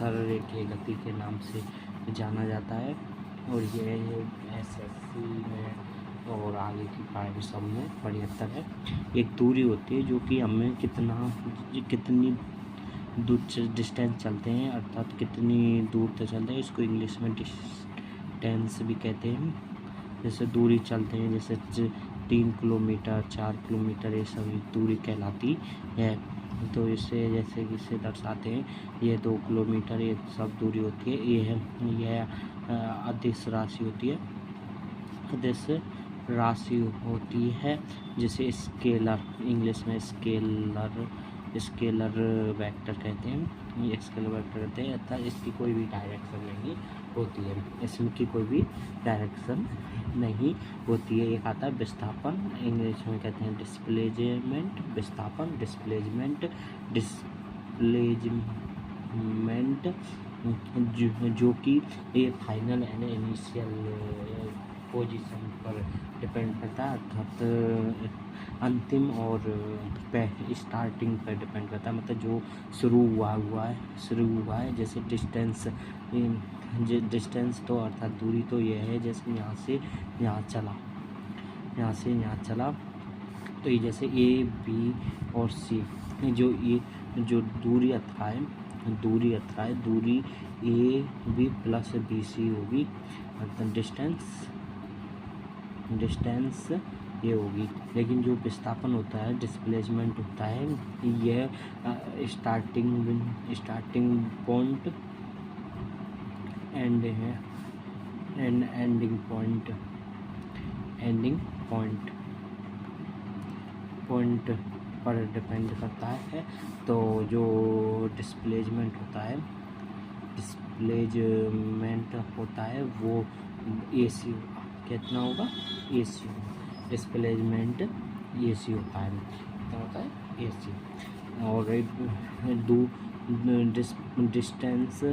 सररेखीय गति के नाम से जाना जाता है। और ये SSC में और आगे की पढ़ाई सब में बढ़िया है। एक दूरी होती है जो कि हमें कितनी दूर डिस्टेंस चलते हैं, अर्थात कितनी दूर तक चलते हैं, इसको इंग्लिश में डिस्टेंस भी कहते हैं। जैसे दूरी चलते हैं, जैसे 3 किलोमीटर 4 किलोमीटर, ये सभी दूरी कहलाती है। तो इससे जैसे कि इसे दर्शाते हैं, ये 2 किलोमीटर, ये सब दूरी होती है। यह अदिश राशि होती है, अदिश राशि होती है जिसे स्केलर, इंग्लिश में स्केलर वेक्टर कहते हैं। ये स्केलर वेक्टर कहते हैं, अर्थात इसकी कोई भी डायरेक्शन नहीं होती है, इसमें की कोई भी डायरेक्शन नहीं होती है। एक आता है विस्थापन, इंग्लिश में कहते हैं डिस्प्लेसमेंट, विस्थापन, डिस्प्लेसमेंट जो कि ये फाइनल एंड इनिशियल पोजीशन पर डिपेंड करता है, अर्थात अंतिम और स्टार्टिंग पर डिपेंड करता है। मतलब जो शुरू हुआ है जैसे डिस्टेंस तो अर्थात दूरी तो यह है, जैसे यहाँ से यहाँ चला तो ये जैसे A, B और C, जो दूरी अथवा दूरी AB प्लस BC होगी, अर्थात डिस्टेंस ये होगी। लेकिन जो विस्थापन होता है, डिस्प्लेसमेंट होता है, यह स्टार्टिंग पॉइंट एंडिंग पॉइंट पर डिपेंड करता है। तो जो डिस्प्लेसमेंट होता है वो AC कितना होगा, AC डिस्प्लेसमेंट AC होता है, कितना होता है AC। और डिस्टेंस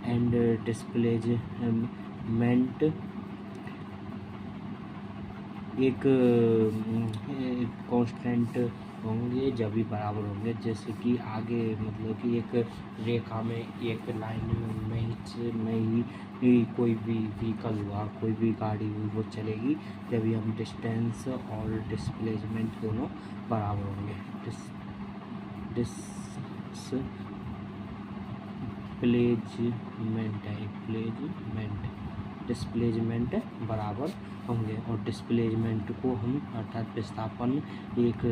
एंड डिस्प्लेसमेंट एक कांस्टेंट होंगे जब भी बराबर होंगे। जैसे कि आगे मतलब कि एक रेखा में, एक लाइन में ही कोई भी व्हीकल हुआ, कोई भी गाड़ी हुई, वो चलेगी जब भी हम डिस्टेंस और डिस्प्लेसमेंट दोनों बराबर होंगे। डिस्प्लेसमेंट बराबर होंगे। और डिस्प्लेसमेंट को हम अर्थात विस्थापन एक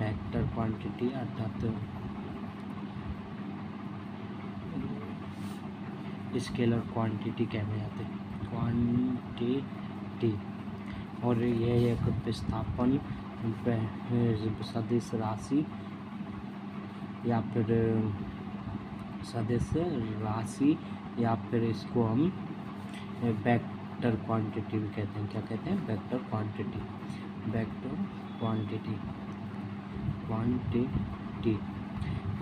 वेक्टर क्वांटिटी अर्थात स्केलर क्वांटिटी कहने जाते हैं, क्वांटिटी। और यह एक विस्थापन सदिश राशि या फिर इसको हम वेक्टर क्वांटिटी भी कहते हैं। क्या कहते हैं? वेक्टर क्वांटिटी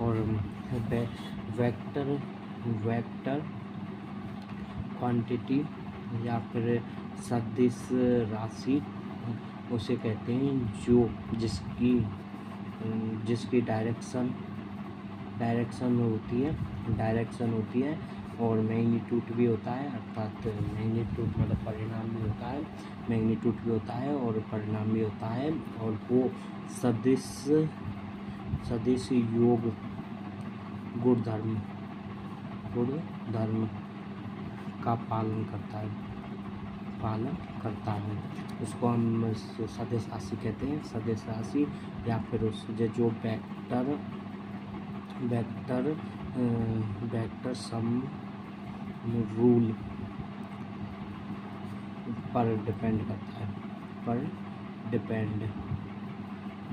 और वेक्टर क्वांटिटी या फिर सदिश राशि उसे कहते हैं जो जिसकी डायरेक्शन होती है और मैग्नीट्यूड भी होता है, अर्थात मैग्नीट्यूड मतलब परिणाम भी होता है, मैग्नीट्यूड भी होता है और परिणाम भी होता है। और वो सदिश योग गुणधर्म का पालन करता है। उसको हम सदिश राशि कहते हैं, सदिश राशि। या फिर उस जो वेक्टर सम रूल पर डिपेंड करता है,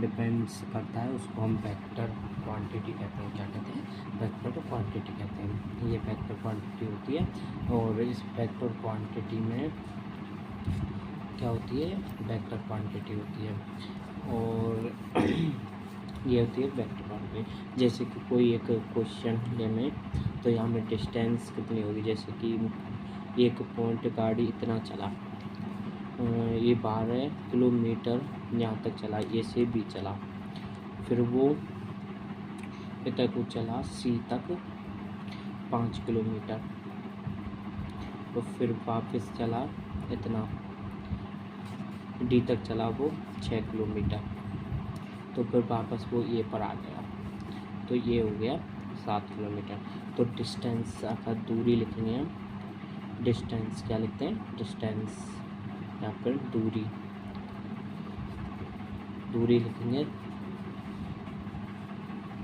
डिपेंड्स करता है, उसको हम वेक्टर क्वांटिटी कहते हैं। क्या कहते हैं? वेक्टर क्वांटिटी कहते हैं। ये वेक्टर क्वांटिटी होती है। और इस वेक्टर क्वांटिटी में क्या होती है? वेक्टर क्वांटिटी होती है। और ये होती है वेक्टर क्वांटिटी। जैसे कि कोई एक क्वेश्चन लें तो यहाँ में डिस्टेंस कितनी होगी, जैसे कि एक पॉइंट गाड़ी इतना चला, ये 12 किलोमीटर यहाँ तक चला, ए से बी चला, फिर वो तक वो चला सी तक, 5 किलोमीटर। तो फिर वापस चला इतना डी तक चला वो 6 किलोमीटर। तो फिर वापस वो ए पर आ गया, तो ये हो गया 7 किलोमीटर। तो डिस्टेंस अगर दूरी लिखेंगे हम, डिस्टेंस क्या लिखते हैं, डिस्टेंस या फिर दूरी, दूरी लिखेंगे।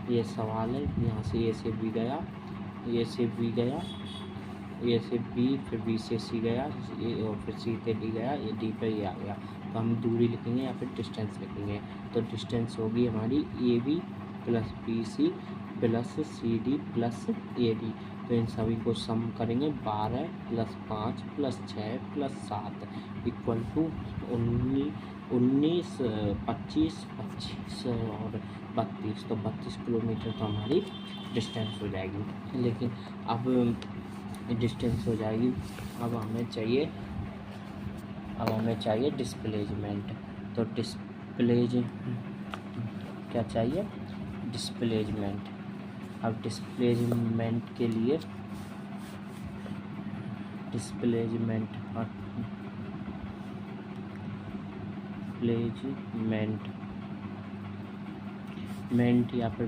ये सवाल है, यहाँ से ए से बी गया, ए से बी गया, ए से बी, फिर बी से सी गया, और फिर सी से डी गया, ये डी पे ये आ गया। तो हम दूरी लिखेंगे या फिर डिस्टेंस लिखेंगे। तो डिस्टेंस होगी हमारी A B plus B C plus C D plus A D. तो इन सभी को सम करेंगे, 12 plus 5 plus 6 plus 7 equal to 19 25 और 32। तो 32 किलोमीटर तो हमारी डिस्टेंस हो जाएगी। लेकिन अब डिस्टेंस हो जाएगी, अब हमें चाहिए डिस्प्लेसमेंट। तो क्या चाहिए, डिस्प्लेसमेंट। अब डिस्प्लेसमेंट के लिए डिस्प्लेसमेंट या फिर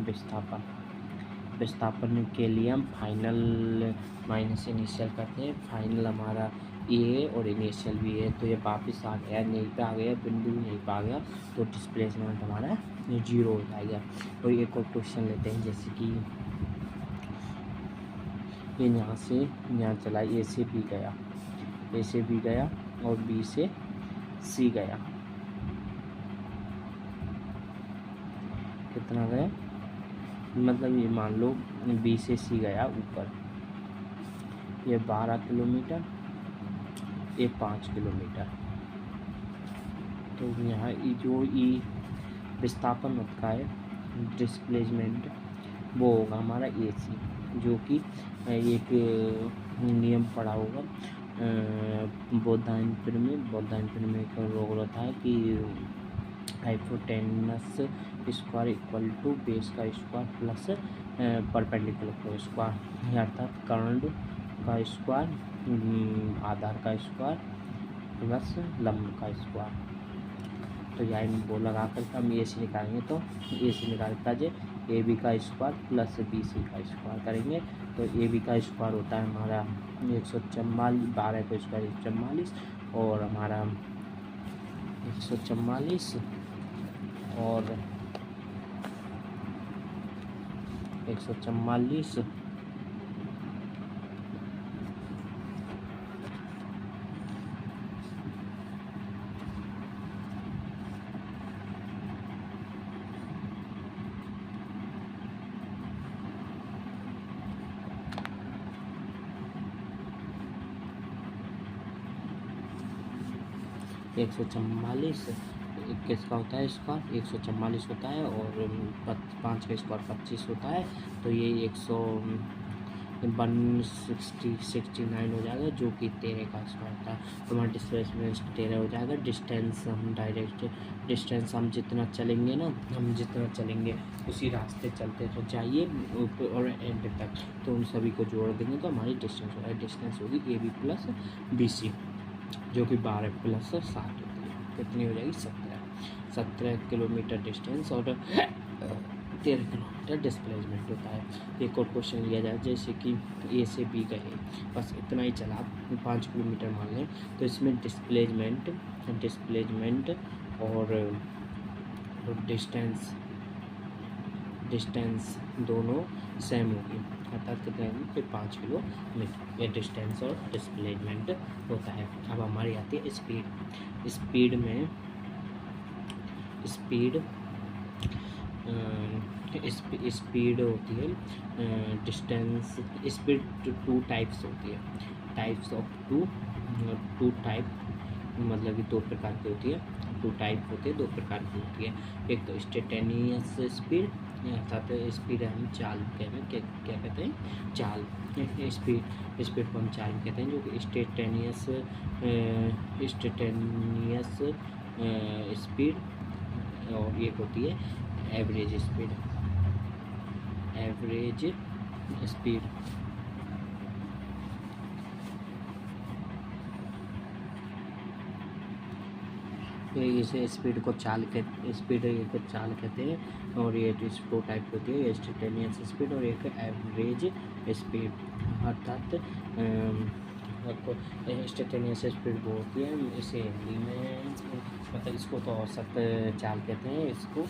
विस्थापन के लिए हम फाइनल माइनस इनिशियल करते हैं। फाइनल हमारा ए और इनिशियल भी है, तो ये वापस आ गया, यहीं पे आ गया, बिंदु यहीं पे आ गया, तो डिस्प्लेसमेंट हमारा 0 हो जाएगा। तो एक और क्वेश्चन लेते हैं, जैसे कि ये यहाँ से यहाँ चला, ए से बी गया और बी से सी गया, कितना गया, मतलब ये मान लो बी से सी गया ऊपर, ये 12 किलोमीटर, ये 5 किलोमीटर। तो यहाँ जो ई विस्थापन होता है, डिस्प्लेसमेंट, वो होगा हमारा ए सी, जो कि एक नियम पड़ा होगा बौद्धायन में एक रोग होता है कि hypotenuse square equal to base का स्क्वायर प्लस परपेंडिकुलर का स्क्वायर, अर्थात कर्ण का स्क्वायर आधार का स्क्वायर प्लस लंब का स्क्वायर। तो यहाँ वो लगा कर हम ए सी निकालेंगे, तो ए सी निकालता है ए बी का स्क्वायर प्लस बी सी का स्क्वायर करेंगे। तो ए बी का स्क्वायर होता है हमारा 144, 12 का स्क्वायर 144, और हमारा 144 और 144 144 किसका होता है स्क्वायर, 144 होता है, और 5 का स्क्वायर 25 होता है। तो ये 169 हो जाएगा, जो कि 13 का स्क्वायर होता है। तो हमारा डिस्प्लेसमेंट 13 हो जाएगा। डिस्टेंस हम जितना चलेंगे उसी रास्ते चलते तो जाइए और एंड तक, तो उन सभी को जोड़ देंगे तो हमारी डिस्टेंस हो जाएगी। डिस्टेंस होगी A B plus B C, जो कि 12 प्लस 7 होती है, कितनी हो जाएगी 17 किलोमीटर डिस्टेंस और 13 किलोमीटर डिस्प्लेसमेंट होता है। एक और क्वेश्चन लिया जाए, जैसे कि ए से बी गए, बस इतना ही चला, 5 किलोमीटर मान लें, तो इसमें डिस्प्लेसमेंट और डिस्टेंस दोनों सेम होगी, अर्थात कितने होगी, फिर 5 किलोमीटर। ये डिस्टेंस और डिस्प्लेसमेंट होता है। अब हमारी आती है स्पीड में स्पीड होती है, डिस्टेंस स्पीड 2 टाइप्स होती है, टाइप्स ऑफ टू टाइप, मतलब कि 2 प्रकार की होती है, 2 टाइप होते हैं, 2 प्रकार की होती है। एक तो इंस्टेंटेनियस स्पीड, अर्थात स्पीड हम चाल क्या कहते हैं, चाल, स्पीड को हम चाल कहते हैं, जो कि इंस्टेंटेनियस स्पीड, और एक होती है एवरेज स्पीड। इसे स्पीड को चाल कहते हैं। और ये दो टाइप की होती है, इंस्टेंटेनियस स्पीड और एक एवरेज स्पीड। अर्थात इंस्टेंटेनियस स्पीड वो होती है, इसे हिंदी में मतलब इसको तो औसत चाल कहते हैं इसको,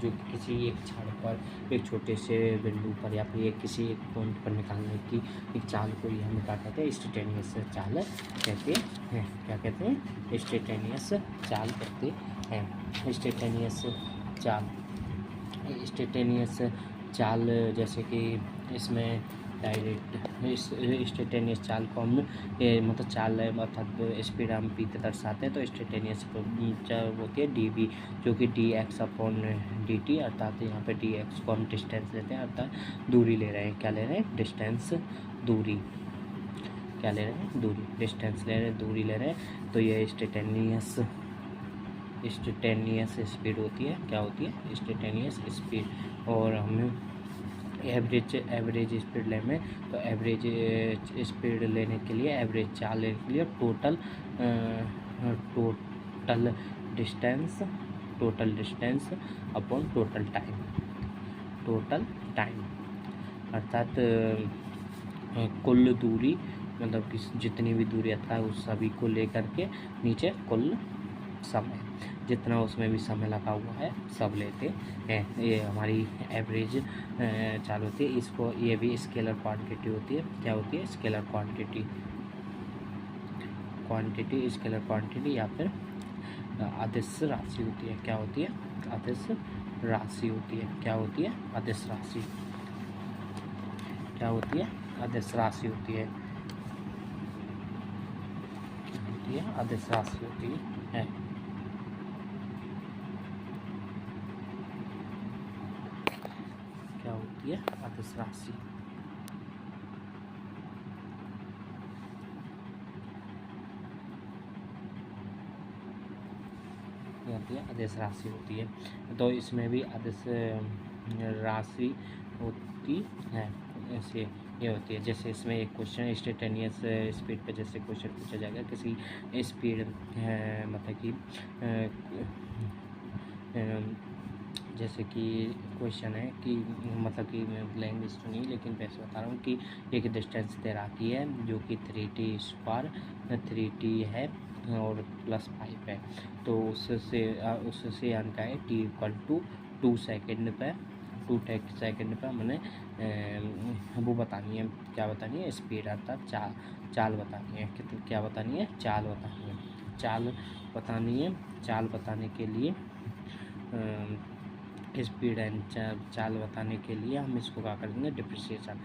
जो किसी एक क्षण पर एक छोटे से बिंदु पर या फिर किसी एक पॉइंट पर निकालने की एक चाल को ही हम क्या कहते हैं, इंस्टेंटेनियस चाल कहते हैं। क्या कहते हैं? इंस्टेंटेनियस चाल कहते हैं। इंस्टेंटेनियस चाल, इंस्टेंटेनियस चाल जैसे कि इसमें डायरेक्ट इंस्टेंटेनियस चाल को हम मतलब चाल अर्थात स्पीड हम पी के दर्शाते हैं, तो इंस्टेंटेनियस चाल होती है डी वी, जो कि D x upon D T, अर्थात यहाँ पे डी एक्स को हम डिस्टेंस लेते हैं, अर्थात दूरी ले रहे हैं। क्या ले रहे हैं? डिस्टेंस, दूरी। क्या ले रहे हैं? दूरी, डिस्टेंस ले रहे हैं, दूरी ले रहे हैं। तो ये इंस्टेंटेनियस स्पीड होती है। क्या होती है? Instantaneous speed. और हमें एवरेज स्पीड लेने, तो एवरेज स्पीड लेने के लिए, एवरेज चाल लेने के लिए total distance upon total time, अर्थात कुल दूरी, मतलब कि जितनी भी दूरी आता है उस सभी को लेकर के नीचे कुल समय, जितना उसमें भी समय लगा हुआ है सब लेते हैं। ये हमारी एवरेज चाल होती है। इसको ये भी स्केलर क्वांटिटी होती है। क्या होती है? स्केलर क्वांटिटी स्केलर क्वांटिटी या फिर अदिश राशि होती है। क्या होती है? अदिश राशि होती है। क्या होती है? अदिश राशि। क्या होती है? अदिश राशि होती है। अदिश राशि होती है। क्या होती है? अदिश राशि। होती है अदिश राशि होती है। तो इसमें भी अदिश राशि होती है। ऐसे ये होती है, जैसे इसमें एक क्वेश्चन इंस्टेंटेनियस स्पीड पे जैसे क्वेश्चन पूछा जाएगा, किसी स्पीड मतलब कि जैसे कि क्वेश्चन है कि मतलब कि मैं लैंग्वेज तो नहीं लेकिन वैसे बता रहा हूँ कि एक डिस्टेंस तैराकी है जो कि 3t है और +5 है। तो उससे यानी का है t = 2 सेकेंड पर 2 सेकेंड पर मैंने वो बतानी है। क्या बतानी है? स्पीड, अर्थात चाल बतानी है। क्या बतानी है? चाल बतानी है। चाल बताने के लिए स्पीड एंड चाल बताने के लिए हम इसको क्या करेंगे? डिप्रिसिएशन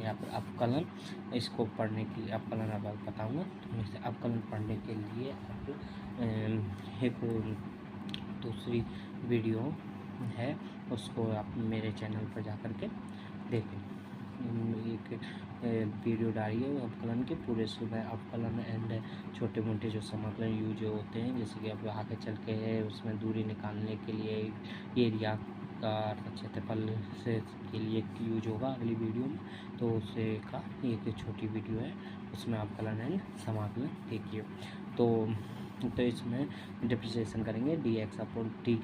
या फिर अवकलन, इसको पढ़ने के लिए अवकलन अब बताऊँगा। तो इसे अवकलन पढ़ने के लिए एक दूसरी वीडियो है, उसको आप मेरे चैनल पर जा कर के देखें। एक वीडियो डाली है अवकलन के पूरे सुबह अवकलन एंड छोटे मोटे जो समाकलन यूज होते हैं, जैसे कि अब आगे चल के उसमें दूरी निकालने के लिए एरिया का क्षेत्रफल से के लिए यूज होगा अगली वीडियो में। तो उससे का एक छोटी वीडियो है, उसमें अवकलन एंड समाकलन देखिए। तो इसमें डिप्रिसिएशन करेंगे dx अपॉन टी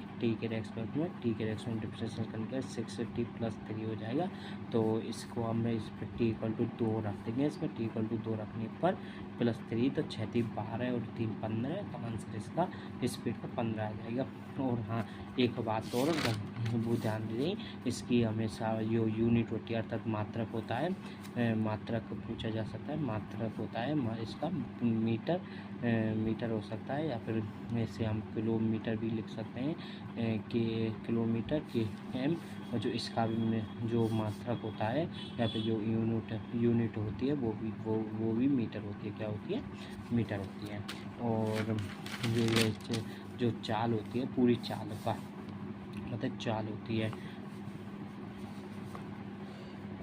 के रेस्पेक्ट में डिप्रिसिएशन करेंगे 6t + 3 हो जाएगा। तो इसको हम इस पर t = 2 रख देंगे। इसमें t = 2 रखने पर +3 तो 6 × 3 = 12 और 3 × 15, तो आंसर इसका स्पीड का 15 आ जाएगा। और हाँ, एक बात और वो ध्यान दें, इसकी हमेशा जो यूनिट होती है अर्थात मात्रक होता है, मात्रक पूछा जा सकता है, मात्रक होता है इसका मीटर हो सकता है, या फिर इसे हम किलोमीटर भी लिख सकते हैं कि किलोमीटर की एम, और जो इसका भी जो मात्रक होता है या फिर जो यूनिट होती है वो भी मीटर होती है। क्या होती है? मीटर होती है। और जो चाल होती है, पूरी चाल का मतलब चाल होती है,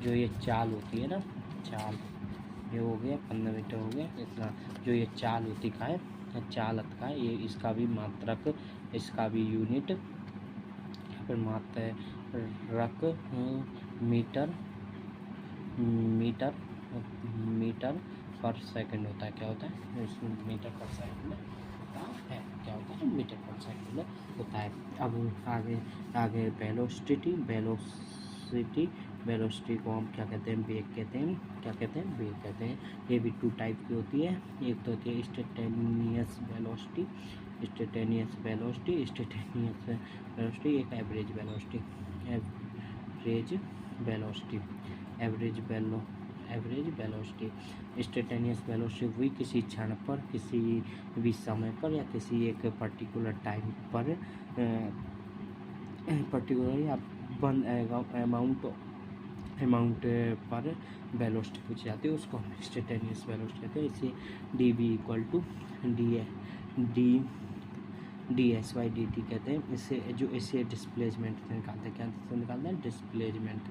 जो ये चाल होती है ना, चाल ये हो गया 15 मीटर हो गया इतना। जो ये चाल होती का है, चालत का है, ये इसका भी मात्रक, इसका भी यूनिट फिर मात्रक मीटर पर सेकंड होता है। क्या होता है? मीटर पर सेकंड है, मीटर पर सेकंड होता है। अब आगे आगे वेलोसिटी को हम क्या कहते हैं, वेग कहते हैं। क्या कहते हैं, वेग कहते हैं। ये भी 2 टाइप की होती है। एक तो होती है इंस्टेंटेनियस वेलोसिटी, एक average velocity. Average velocity instantaneous velocity हुई किसी क्षण पर, किसी भी समय पर या किसी एक पर्टिकुलर टाइम पर पर्टिकुलर या अमाउंट पर वेलोसिटी पूछी जाती है, उसको हम इंस्टेंटेनियस वेलोसिटी कहते हैं। इसे dv इक्वल टू dy/dt कहते हैं। इसे डिस्प्लेसमेंट से निकालते हैं। क्या से निकालते हैं, डिस्प्लेसमेंट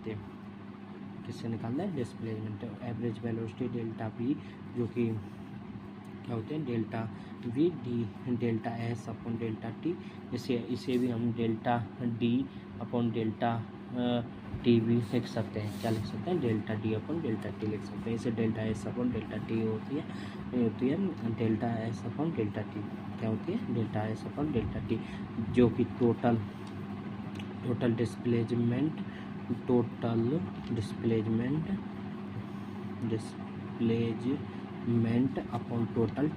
थे किससे निकालना है, displacement. Average velocity delta v, जो कि क्या होते हैं, delta v delta s upon delta t। इसे भी हम delta d upon delta T भी लिख सकते हैं। क्या लिख सकते हैं, delta D upon delta T लिख सकते हैं। इसे delta S upon delta T होती है delta S upon delta T. क्या होती है, delta S upon delta T, जो कि total displacement upon total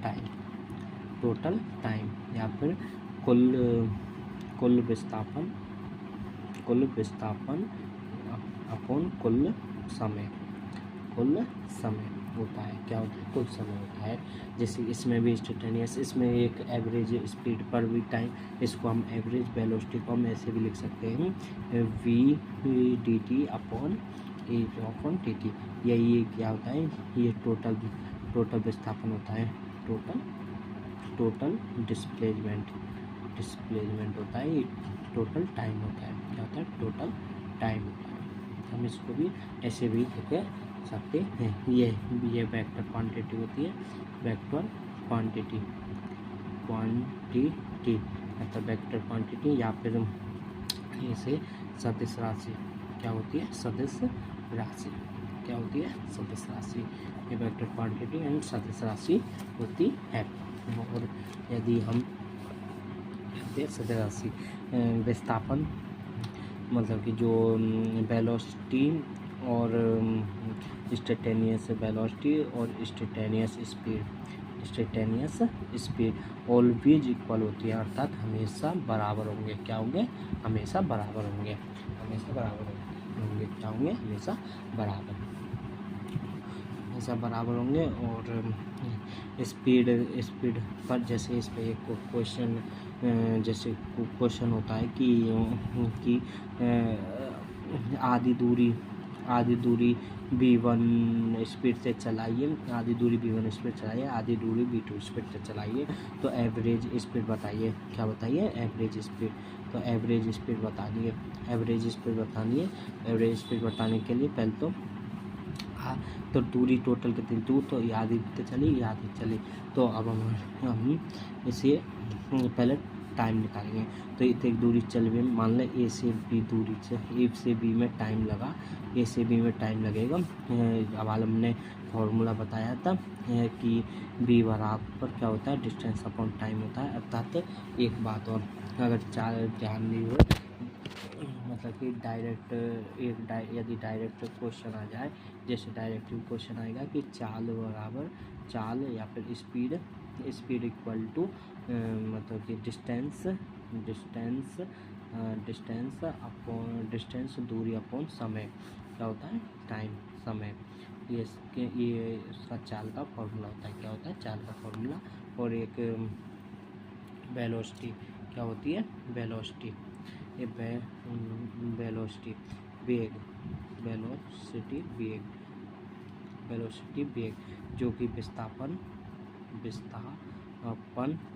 time या फिर कुल विस्थापन अपॉन कुल समय होता है। क्या होता है, कुल समय होता है। जैसे इसमें भी इंस्टेंटेनियस, इसमें एक एवरेज स्पीड पर भी टाइम, इसको हम एवरेज वेलोसिटी को हम ऐसे भी लिख सकते हैं, v/dt अपॉन dt। यही क्या होता है, ये टोटल विस्थापन होता है, टोटल डिस्प्लेसमेंट होता है, ये टोटल टाइम होता है। क्या होता है, टोटल टाइम होता है। हम इसको भी ऐसे भी लिख सकते हैं। ये वेक्टर क्वांटिटी होती है, वेक्टर क्वांटिटी मतलब वेक्टर क्वांटिटी, या फिर इसे सदिश राशि। क्या होती है, सदिश राशि। क्या होती है, सदिश राशि। ये वेक्टर क्वांटिटी एंड सदिश राशि होती है। और यदि हम सदिश राशि विस्थापन, मतलब कि जो वेलोसिटी और इंस्टेंटेनियस वेलोसिटी और इंस्टेंटेनियस स्पीड ऑलवेज इक्वल होती है, अर्थात हमेशा बराबर होंगे। क्या होंगे, हमेशा बराबर होंगे। क्या होंगे, हमेशा बराबर होंगे। और स्पीड पर, जैसे इस पर एक क्वेश्चन होता है कि आधी दूरी v1 स्पीड से चलाइए, आधी दूरी v1 स्पीड चलाइए, आधी दूरी v2 स्पीड से चलाइए, तो एवरेज स्पीड बताइए। क्या बताइए, एवरेज स्पीड। तो एवरेज स्पीड बतानी है। एवरेज स्पीड बताने के लिए पहले तो दूरी टोटल कितनी, दूर तो ये आधी चली। तो अब हम इसे पहले टाइम निकालेंगे। तो एक दूरी चल भी, मान लें ए से बी दूरी से, ए से बी में टाइम लगा, ए से बी में टाइम लगेगा। अब हमने फॉर्मूला बताया था कि बी बराबर क्या होता है, डिस्टेंस अपॉन टाइम होता है। अर्थात एक बात और, अगर ध्यान नहीं हो, मतलब कि यदि डायरेक्ट क्वेश्चन आ जाए, जैसे डायरेक्टिव क्वेश्चन आएगा कि चाल या फिर स्पीड इक्वल टू मतलब कि डिस्टेंस दूरी अपॉन समय। क्या होता है, टाइम, समय। ये उसका चाल का फॉर्मूला होता है। क्या होता है, चाल का फॉर्मूला। और एक वेलोसिटी। क्या होती है, वेलोसिटी। ये वेलोसिटी वेग, जो कि विस्थापन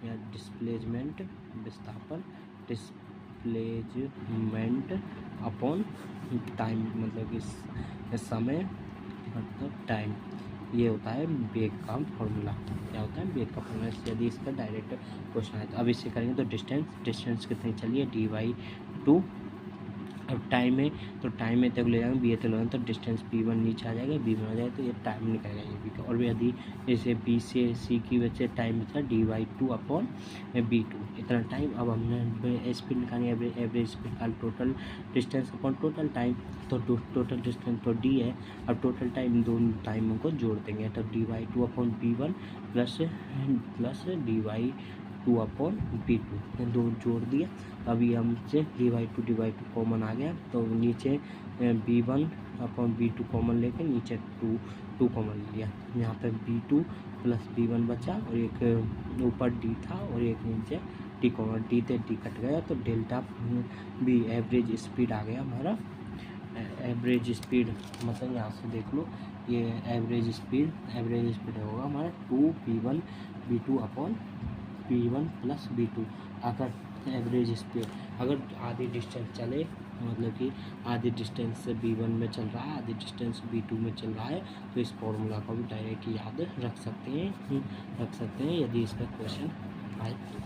या डिस्प्लेसमेंट अपॉन टाइम, मतलब कि समय मतलब टाइम। ये होता है वेग का फॉर्मूला। क्या होता है, वेग का फॉर्मूला। यदि इसका डायरेक्ट क्वेश्चन है तो अब इसे करेंगे। तो डिस्टेंस कितनी चली है, अब टाइम है तो टाइम है तक ले जाएंगे, बी है तो ले जाएंगे, तो डिस्टेंस B1 नीचे आ जाएगा, B1 आ जाएगा, तो ये टाइम निकलेगा ये बी का। और भी यदि जैसे बी से सी की वजह से टाइम बचा dy2/b2 इतना टाइम। अब हमने स्पीड निकाली, एवरेज स्पीड निकाल, total distance upon total time, तो टोटल डिस्टेंस तो डी है। अब टोटल टाइम दोनों टाइमों को जोड़ देंगे, तो dy2/b1 प्लस dy2/b2 दो जोड़ दिया। अभी हमसे dy2 कॉमन आ गया, तो नीचे b1/b2 कॉमन लेके नीचे 2 कॉमन लिया। यहाँ पे b2 प्लस b1 बचा, और एक ऊपर d था और एक नीचे d कॉमन, d से d कट गया, तो डेल्टा b एवरेज स्पीड आ गया हमारा। एवरेज स्पीड मतलब यहाँ से देख लो, ये एवरेज स्पीड होगा हमारा 2p1b2/p1 प्लस b2। अगर एवरेज स्पीड अगर आधी डिस्टेंस चले, मतलब कि आधी डिस्टेंस से b1 में चल रहा है, आधी डिस्टेंस b2 में चल रहा है, तो इस फॉर्मूला को भी डायरेक्ट याद रख सकते हैं यदि इसका क्वेश्चन आए तो।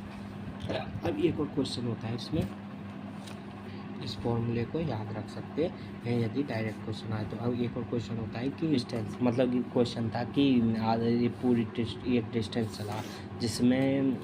अब एक और क्वेश्चन होता है इसमें, इस फॉर्मूले को याद रख सकते हैं यदि डायरेक्ट क्वेश्चन आए तो। अब एक और क्वेश्चन होता है कि डिस्टेंस, मतलब कि क्वेश्चन था कि ये पूरी एक डिस्टेंस चला जिसमें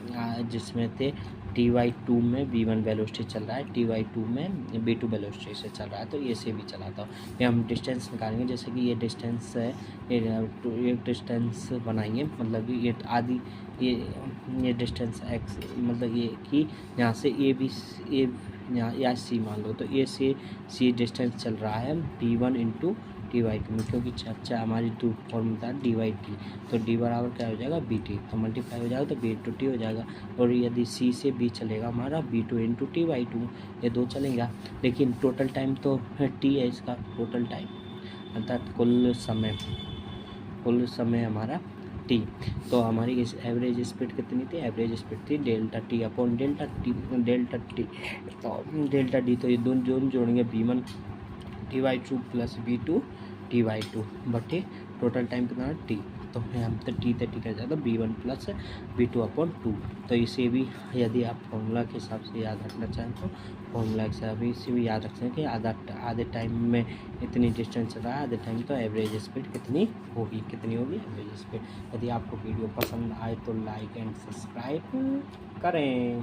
थे dy2 में b1 वेलोसिटी चल रहा है, dy2 में b2 वेलोसिटी से चल रहा है, तो ये से भी चला था। ये हम डिस्टेंस निकालेंगे, जैसे कि ये डिस्टेंस है, एक डिस्टेंस बनाएंगे, मतलब कि ये आधी ये डिस्टेंस x, मतलब ये कि यहाँ से ए या सी मान लो, तो ए से सी डिस्टेंस चल रहा है b1 इंटू dy2 में, क्योंकि अच्छा हमारी दो फॉर्मूला dy/t, तो d बराबर क्या हो जाएगा bt, तो मल्टीप्लाई हो जाएगा तो b/t हो जाएगा। और यदि c से b चलेगा हमारा b2 इंटू t/2, ये दो चलेगा, लेकिन टोटल टाइम तो t है इसका, टोटल टाइम अर्थात कुल समय हमारा t। तो हमारी इस एवरेज स्पीड कितनी थी, एवरेज स्पीड थी डेल्टा t, तो डेल्टा d, तो ये दोनों जोड़ेंगे b1 dy2 plus b2 dy2 बटे टोटल टाइम कितना t, तो हम तो t से t कर जाता b1 प्लस b2/2। तो इसे भी यदि आप फॉर्मूला के हिसाब से याद रखना चाहें तो फॉर्मूला के हिसाब से इसे भी याद रख सकते हैं कि आधे टाइम में इतनी डिस्टेंस चल रहा है, आधे टाइम तो एवरेज स्पीड कितनी होगी एवरेज स्पीड। यदि आपको वीडियो पसंद आए तो लाइक एंड सब्सक्राइब करें।